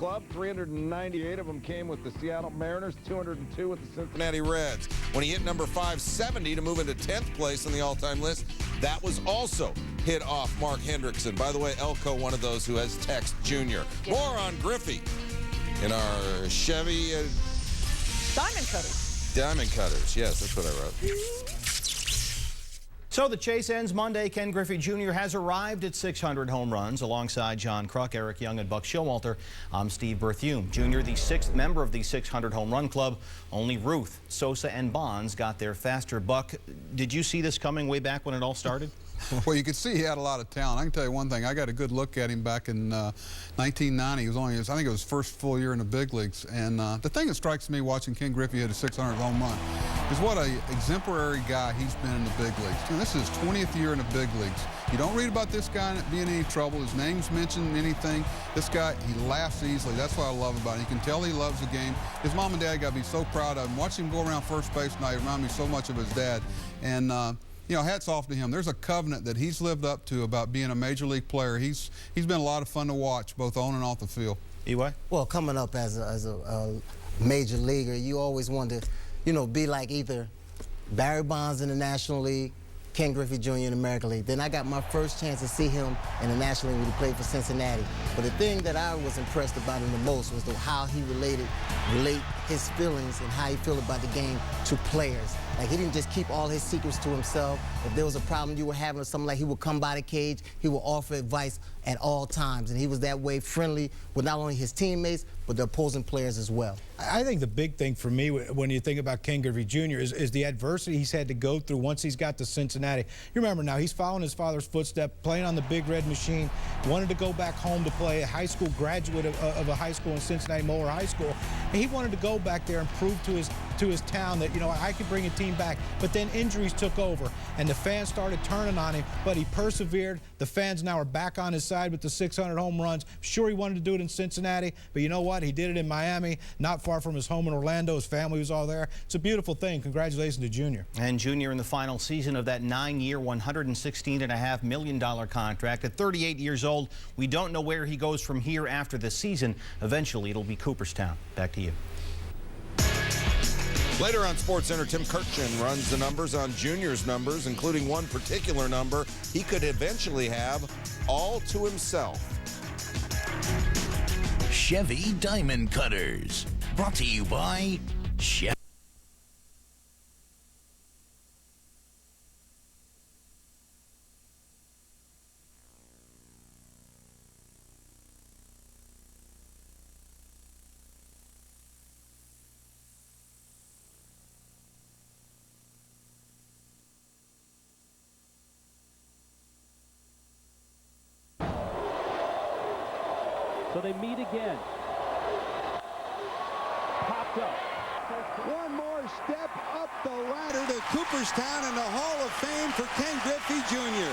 club. 398 of them came with the Seattle Mariners, 202 with the Cincinnati Cincinnati Reds. When he hit number 570 to move into 10th place on the all-time list, that was also hit off Mark Hendrickson. By the way, Elko, one of those who has Tex Jr. More on Griffey in our Chevy Diamond Cutters. Diamond Cutters. Yes, that's what I wrote. So the chase ends Monday. Ken Griffey Jr. has arrived at 600 home runs alongside John Kruk, Eric Young, and Buck Showalter. I'm Steve Berthume Jr., the 6th member of the 600 home run club. Only Ruth, Sosa, and Bonds got there faster. Buck, did you see this coming way back when it all started? Well, you could see he had a lot of talent. I can tell you one thing. I got a good look at him back in 1990. He was only, I think it was his first full year in the big leagues. And the thing that strikes me watching Ken Griffey hit a 600 home run is what an exemplary guy he's been in the big leagues. And this is his 20th year in the big leagues. You don't read about this guy being in any trouble. His name's mentioned anything. This guy, he laughs easily. That's what I love about him. You can tell he loves the game. His mom and dad got to be so proud of him. Watching him go around first base tonight reminded me so much of his dad. And you know, hats off to him. There's a covenant that he's lived up to about being a major league player. He's been a lot of fun to watch, both on and off the field. EY? Well, coming up as a major leaguer, you always want to, you know, be like either Barry Bonds in the National League, Ken Griffey Jr. in the American League. Then I got my first chance to see him in the National League when he played for Cincinnati. But the thing that I was impressed about him the most was how he relate his feelings and how he feel about the game to players. Like, he didn't just keep all his secrets to himself. If there was a problem you were having or something, like, he would come by the cage, he would offer advice at all times. And he was that way friendly with not only his teammates, but the opposing players as well. I think the big thing for me when you think about Ken Griffey Jr. is the adversity he's had to go through once he's got to Cincinnati. You remember now, he's following his father's footsteps, playing on the Big Red Machine, wanted to go back home to play, a high school graduate of a high school in Cincinnati, Moeller High School. And he wanted to go back there and prove to his town that, you know, I could bring a team back. But then injuries took over, and the fans started turning on him, but he persevered. The fans now are back on his side with the 600 home runs. Sure, he wanted to do it in Cincinnati, but you know what? He did it in Miami, not far from his home in Orlando. His family was all there. It's a beautiful thing. Congratulations to Junior. And Junior in the final season of that 9-year, $116.5 million contract. At 38 years old, we don't know where he goes from here after the season. Eventually, it'll be Cooperstown. Back to you. Later on SportsCenter, Tim Kirchin runs the numbers on Junior's numbers, including one particular number he could eventually have all to himself. Chevy Diamond Cutters, brought to you by Chevy. So they meet again. Popped up. One more step up the ladder to Cooperstown in the Hall of Fame for Ken Griffey Jr.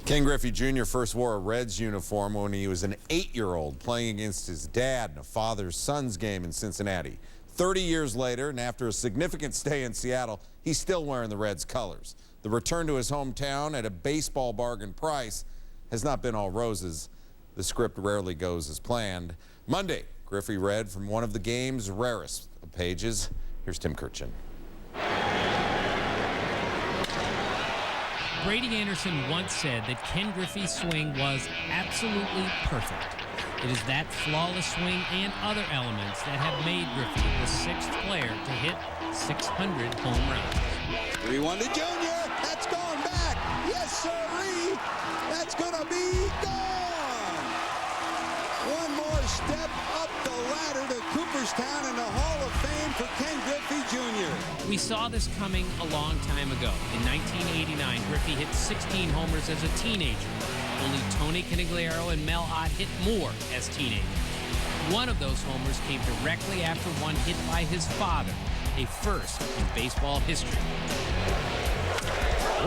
Ken Griffey Jr. first wore a Reds uniform when he was an 8-year-old playing against his dad in a father-son's game in Cincinnati. 30 years later, and after a significant stay in Seattle, he's still wearing the Reds colors. The return to his hometown at a baseball bargain price has not been all roses. The script rarely goes as planned. Monday, Griffey read from one of the game's rarest of pages. Here's Tim Kirchin. Brady Anderson once said that Ken Griffey's swing was absolutely perfect. It is that flawless swing and other elements that have made Griffey the 6th player to hit 600 home runs. 3-1 to Junior. That's going back. Yes, sirree. That's going to be gone. One more step up the ladder to Cooperstown in the Hall of Fame for Ken Griffey Jr. We saw this coming a long time ago. In 1989, Griffey hit 16 homers as a teenager. Only Tony Canigliaro and Mel Ott hit more as teenagers. One of those homers came directly after one hit by his father, a first in baseball history.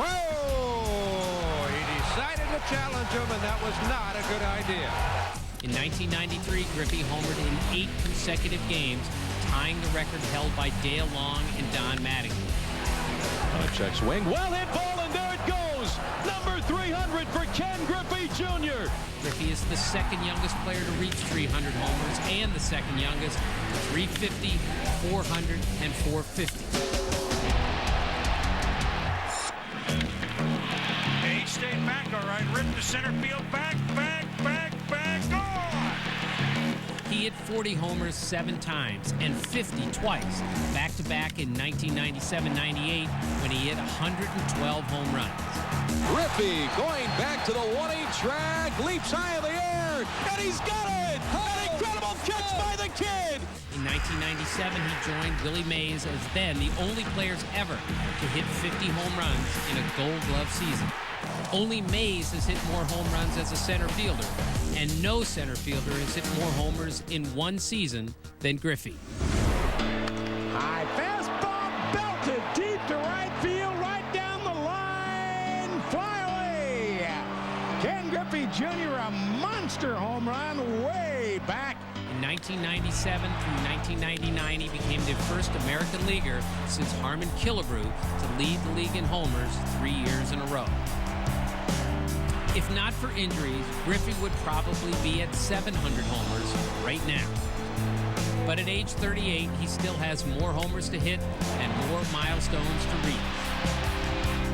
Whoa! He decided to challenge him, and that was not a good idea. In 1993, Griffey homered in 8 consecutive games, tying the record held by Dale Long and Don Mattingly. On a check swing, well hit ball, and there it goes. Number 300 for Ken Griffey Jr. Griffey is the second youngest player to reach 300 homers and the second youngest to 350, 400, and 450. He stayed back, all right. Ripped to center field. Back, gone! He hit 40 homers 7 times and 50 twice, back-to-back in 1997-98 when he hit 112 home runs. Griffey going back to the 1-8 track, leaps high in the air, and he's got it! An incredible catch by the kid! In 1997, he joined Willie Mays as then the only players ever to hit 50 home runs in a Gold Glove season. Only Mays has hit more home runs as a center fielder, and no center fielder has hit more homers in one season than Griffey. High fastball belted deep to right field, right down the line. Fly away! Ken Griffey Jr. a monster home run way back. In 1997 through 1999, he became the first American leaguer since Harmon Killebrew to lead the league in homers 3 years in a row. If not for injuries, Griffey would probably be at 700 homers right now. But at age 38, he still has more homers to hit and more milestones to reach.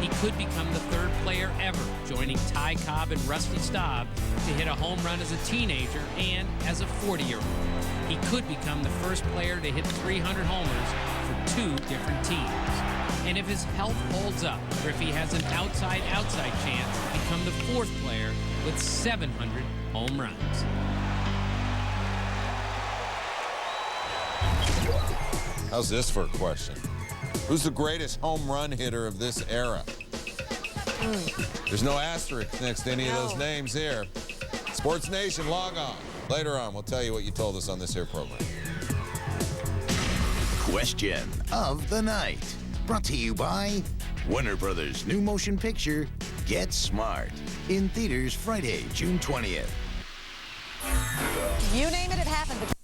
He could become the third player ever, joining Ty Cobb and Rusty Staub, to hit a home run as a teenager and as a 40-year-old. He could become the first player to hit 300 homers for 2 different teams. And if his health holds up, Griffey has an outside chance to become the 4th player with 700 home runs. How's this for a question? Who's the greatest home run hitter of this era? There's no asterisk next to any of those names here. Sports Nation, log on. Later on, we'll tell you what you told us on this here program. Question of the night. Brought to you by Warner Brothers' new motion picture, Get Smart. In theaters Friday, June 20th. You name it, it happened.